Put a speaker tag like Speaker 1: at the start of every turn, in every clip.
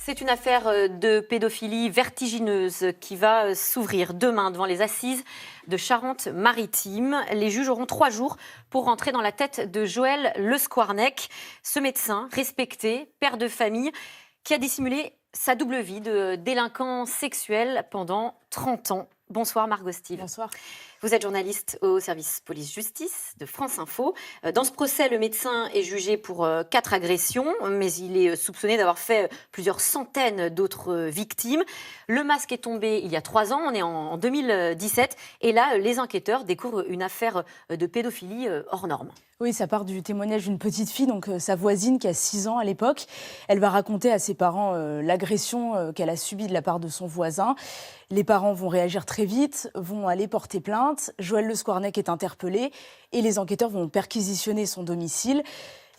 Speaker 1: C'est une affaire de pédophilie vertigineuse qui va s'ouvrir demain devant les assises de Charente-Maritime. Les juges auront 3 jours pour rentrer dans la tête de Joël Le Squarnec, ce médecin respecté, père de famille, qui a dissimulé sa double vie de délinquant sexuel pendant 30 ans. Bonsoir Margot Steel.
Speaker 2: Bonsoir.
Speaker 1: Vous êtes journaliste au service police-justice de France Info. Dans ce procès, le médecin est jugé pour 4 agressions, mais il est soupçonné d'avoir fait plusieurs centaines d'autres victimes. Le masque est tombé il y a 3 ans, on est en 2017, et là, les enquêteurs découvrent une affaire de pédophilie hors norme.
Speaker 2: Oui, ça part du témoignage d'une petite fille, donc sa voisine qui a 6 ans à l'époque. Elle va raconter à ses parents l'agression qu'elle a subie de la part de son voisin. Les parents vont réagir très vite, vont aller porter plainte. Joël Le Squarnec est interpellé et les enquêteurs vont perquisitionner son domicile.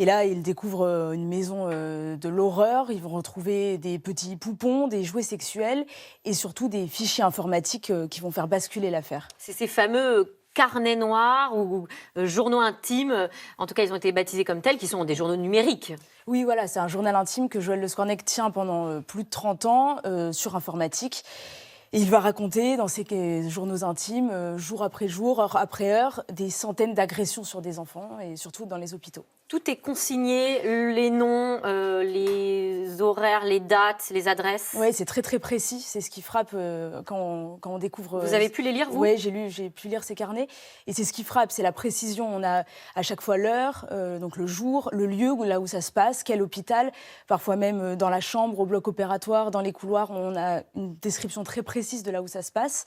Speaker 2: Et là, ils découvrent une maison de l'horreur. Ils vont retrouver des petits poupons, des jouets sexuels et surtout des fichiers informatiques qui vont faire basculer l'affaire.
Speaker 1: C'est ces fameux carnets noirs ou journaux intimes, en tout cas ils ont été baptisés comme tels, qui sont des journaux numériques.
Speaker 2: Oui, voilà, c'est un journal intime que Joël Le Squarnec tient pendant plus de 30 ans sur informatique. Et il va raconter dans ses journaux intimes, jour après jour, heure après heure, des centaines d'agressions sur des enfants et surtout dans les hôpitaux.
Speaker 1: Tout est consigné, les noms, les horaires, les dates, les adresses.
Speaker 2: Oui, c'est très très précis. C'est ce qui frappe quand on découvre.
Speaker 1: Vous avez pu les lire, vous ?
Speaker 2: Oui, j'ai pu lire ces carnets. Et c'est ce qui frappe, c'est la précision. On a à chaque fois l'heure, donc le jour, le lieu là où ça se passe, quel hôpital, parfois même dans la chambre, au bloc opératoire, dans les couloirs. On a une description très précise de là où ça se passe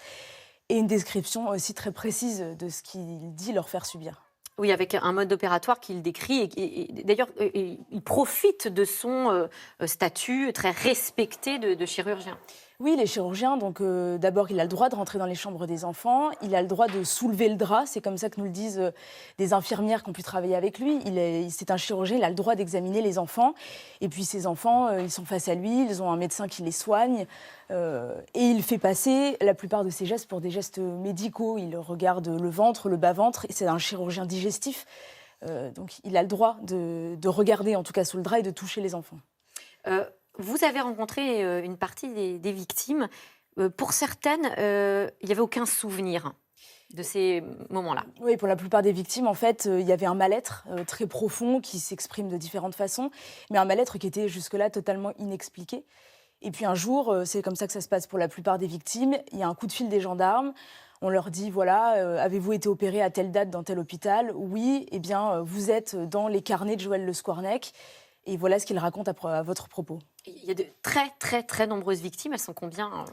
Speaker 2: et une description aussi très précise de ce qu'il dit leur faire subir.
Speaker 1: Oui, avec un mode opératoire qu'il décrit. Et d'ailleurs, il profite de son statut très respecté de chirurgien.
Speaker 2: Oui, les chirurgiens, donc d'abord, il a le droit de rentrer dans les chambres des enfants, il a le droit de soulever le drap, c'est comme ça que nous le disent des infirmières qui ont pu travailler avec lui. C'est un chirurgien, il a le droit d'examiner les enfants. Et puis ces enfants, ils sont face à lui, ils ont un médecin qui les soigne. Et il fait passer la plupart de ses gestes pour des gestes médicaux. Il regarde le ventre, le bas-ventre, et c'est un chirurgien digestif. Donc il a le droit de regarder, en tout cas sous le drap, et de toucher les enfants.
Speaker 1: Vous avez rencontré une partie des victimes. Pour certaines, il n'y avait aucun souvenir de ces moments-là.
Speaker 2: Oui, pour la plupart des victimes, en fait, il y avait un mal-être très profond qui s'exprime de différentes façons, mais un mal-être qui était jusque-là totalement inexpliqué. Et puis un jour, c'est comme ça que ça se passe pour la plupart des victimes, il y a un coup de fil des gendarmes. On leur dit, voilà, avez-vous été opéré à telle date dans tel hôpital ? Oui, eh bien, vous êtes dans les carnets de Joël Le Squarnec. Et voilà ce qu'il raconte à votre propos.
Speaker 1: Il y a de très, très, très nombreuses victimes. Elles sont combien ?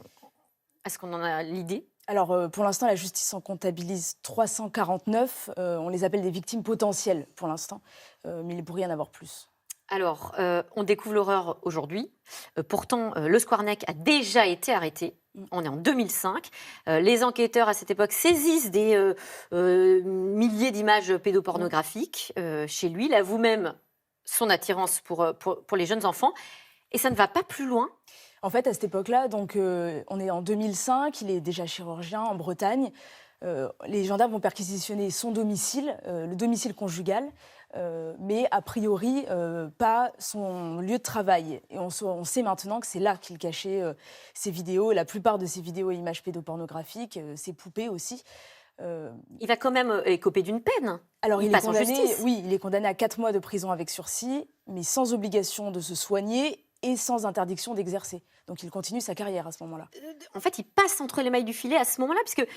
Speaker 1: Est-ce qu'on en a l'idée ?
Speaker 2: Alors, pour l'instant, la justice en comptabilise 349. On les appelle des victimes potentielles pour l'instant, mais il pourrait y en avoir plus.
Speaker 1: Alors, on découvre l'horreur aujourd'hui. Pourtant, Le Squarnec a déjà été arrêté. On est en 2005. Les enquêteurs, à cette époque, saisissent des milliers d'images pédopornographiques chez lui. Il a vous-même son attirance pour les jeunes enfants. Et ça ne va pas plus loin.
Speaker 2: En fait, à cette époque-là, donc, on est en 2005, il est déjà chirurgien en Bretagne. Les gendarmes vont perquisitionner son domicile, le domicile conjugal, mais a priori pas son lieu de travail. Et on sait maintenant que c'est là qu'il cachait ses vidéos, la plupart de ses vidéos et images pédopornographiques, ses poupées aussi.
Speaker 1: Il va quand même écoper d'une peine.
Speaker 2: Alors,
Speaker 1: il passe en justice.
Speaker 2: Oui, il est condamné à 4 mois de prison avec sursis, mais sans obligation de se soigner et sans interdiction d'exercer. Donc il continue sa carrière à ce moment-là.
Speaker 1: En fait, il passe entre les mailles du filet à ce moment-là, puisque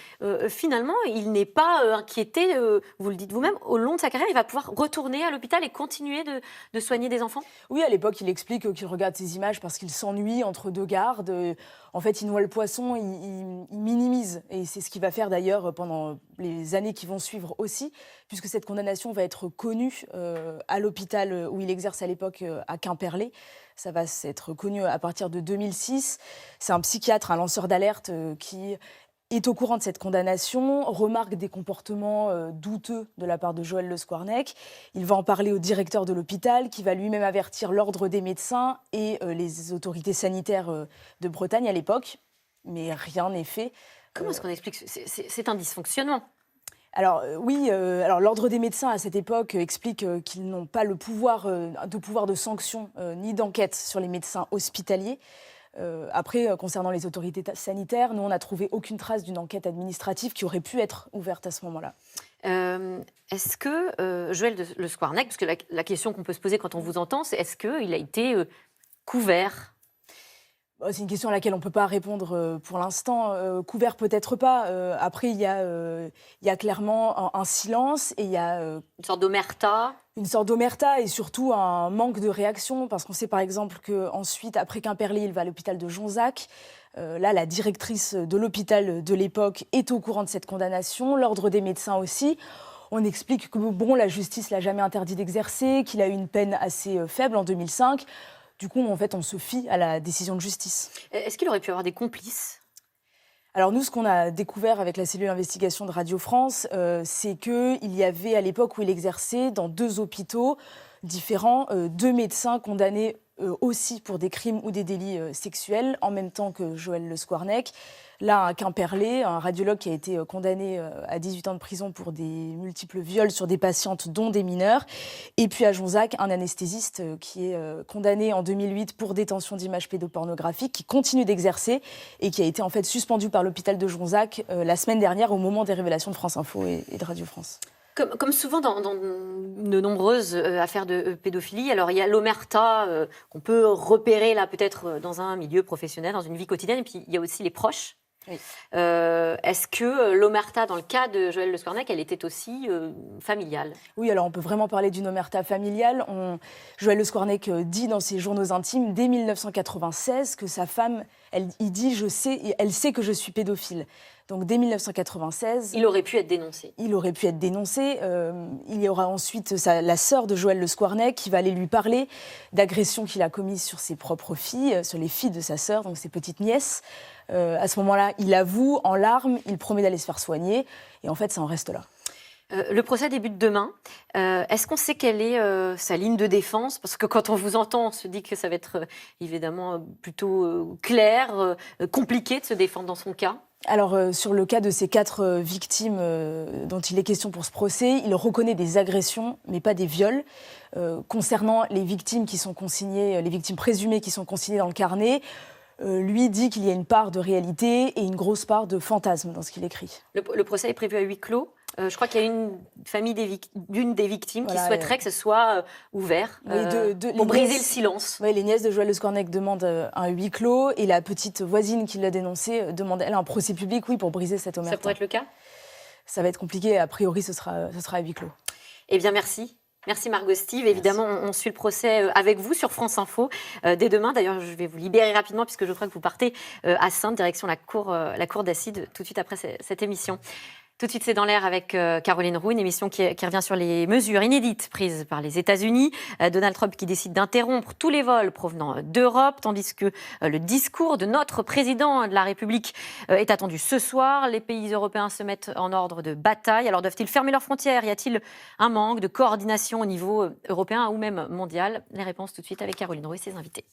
Speaker 1: finalement, il n'est pas inquiété, vous le dites vous-même, au long de sa carrière, il va pouvoir retourner à l'hôpital et continuer de soigner des enfants.
Speaker 2: Oui, à l'époque, il explique qu'il regarde ces images parce qu'il s'ennuie entre 2 gardes. En fait, il noie le poisson, il minimise. Et c'est ce qu'il va faire d'ailleurs pendant les années qui vont suivre aussi, puisque cette condamnation va être connue à l'hôpital où il exerce à l'époque à Quimperlé. Ça va être connu à partir de 2006. C'est un psychiatre, un lanceur d'alerte qui est au courant de cette condamnation, remarque des comportements douteux de la part de Joël Le Squarnec. Il va en parler au directeur de l'hôpital, qui va lui-même avertir l'ordre des médecins et les autorités sanitaires de Bretagne à l'époque. Mais rien n'est fait.
Speaker 1: Comment est-ce qu'on explique ? C'est un dysfonctionnement.
Speaker 2: Alors oui, alors l'ordre des médecins à cette époque explique qu'ils n'ont pas le pouvoir de sanction ni d'enquête sur les médecins hospitaliers. Après, concernant les autorités sanitaires, nous, on n'a trouvé aucune trace d'une enquête administrative qui aurait pu être ouverte à ce moment-là.
Speaker 1: Est-ce que Joël Le Squarnec, parce que la question qu'on peut se poser quand on vous entend, c'est est-ce qu'il a été couvert ?
Speaker 2: C'est une question à laquelle on ne peut pas répondre pour l'instant. Couvert, peut-être pas. Après, il y a clairement un silence et il y a
Speaker 1: une sorte d'omerta.
Speaker 2: Une sorte d'omerta et surtout un manque de réaction, parce qu'on sait par exemple qu'ensuite, après Quimperlé, il va à l'hôpital de Jonzac. Là, la directrice de l'hôpital de l'époque est au courant de cette condamnation, l'ordre des médecins aussi. On explique que la justice l'a jamais interdit d'exercer, qu'il a eu une peine assez faible en 2005. Du coup, en fait, on se fie à la décision de justice.
Speaker 1: Est-ce qu'il aurait pu avoir des complices ?
Speaker 2: Alors nous, ce qu'on a découvert avec la cellule d'investigation de Radio France, c'est qu'il y avait, à l'époque où il exerçait, dans 2 hôpitaux différents, 2 médecins condamnés aussi pour des crimes ou des délits sexuels, en même temps que Joël Le Squarnec. Là, à Quimperlé, un radiologue qui a été condamné à 18 ans de prison pour des multiples viols sur des patientes, dont des mineurs. Et puis à Jonzac, un anesthésiste qui est condamné en 2008 pour détention d'images pédopornographiques, qui continue d'exercer et qui a été en fait suspendu par l'hôpital de Jonzac la semaine dernière au moment des révélations de France Info et de Radio France.
Speaker 1: Comme souvent dans de nombreuses affaires de pédophilie, alors il y a l'omerta qu'on peut repérer là peut-être dans un milieu professionnel, dans une vie quotidienne, et puis il y a aussi les proches. Oui. Est-ce que l'omerta, dans le cas de Joël Le Squarnec, elle était aussi familiale ?
Speaker 2: Oui, alors on peut vraiment parler d'une omerta familiale. Joël Le Squarnec dit dans ses journaux intimes, dès 1996, que sa femme, elle sait que je suis pédophile. Donc dès 1996...
Speaker 1: Il aurait pu être dénoncé.
Speaker 2: Il aurait pu être dénoncé. Il y aura ensuite la sœur de Joël Le Squarnec qui va aller lui parler d'agressions qu'il a commises sur ses propres filles, sur les filles de sa sœur, donc ses petites nièces. À ce moment-là, il avoue en larmes, il promet d'aller se faire soigner. Et en fait, ça en reste là.
Speaker 1: Le procès débute demain. Est-ce qu'on sait quelle est sa ligne de défense ? Parce que quand on vous entend, on se dit que ça va être évidemment plutôt clair, compliqué de se défendre dans son cas.
Speaker 2: Alors, sur le cas de ces 4 victimes dont il est question pour ce procès, il reconnaît des agressions, mais pas des viols. Concernant les victimes qui sont consignées, les victimes présumées qui sont consignées dans le carnet, lui dit qu'il y a une part de réalité et une grosse part de fantasme dans ce qu'il écrit.
Speaker 1: Le procès est prévu à huis clos. Je crois qu'il y a une famille d'une des victimes qui souhaiterait que ce soit ouvert pour briser le silence.
Speaker 2: Oui, les nièces de Joël Le Squarnec demandent un huis clos et la petite voisine qui l'a dénoncé demande, elle, un procès public, oui, pour briser cette omerta.
Speaker 1: Ça pourrait être le cas ?
Speaker 2: Ça va être compliqué. A priori, ce sera à huis clos.
Speaker 1: Eh bien, merci. Merci Margot Stive. Évidemment, on suit le procès avec vous sur France Info dès demain. D'ailleurs, je vais vous libérer rapidement puisque je crois que vous partez à Saintes, direction la cour d'assises, tout de suite après cette émission. Tout de suite, c'est dans l'air avec Caroline Roux, une émission qui revient sur les mesures inédites prises par les États-Unis. Donald Trump qui décide d'interrompre tous les vols provenant d'Europe, tandis que le discours de notre président de la République est attendu ce soir. Les pays européens se mettent en ordre de bataille. Alors, doivent-ils fermer leurs frontières ? Y a-t-il un manque de coordination au niveau européen ou même mondial ? Les réponses tout de suite avec Caroline Roux et ses invités.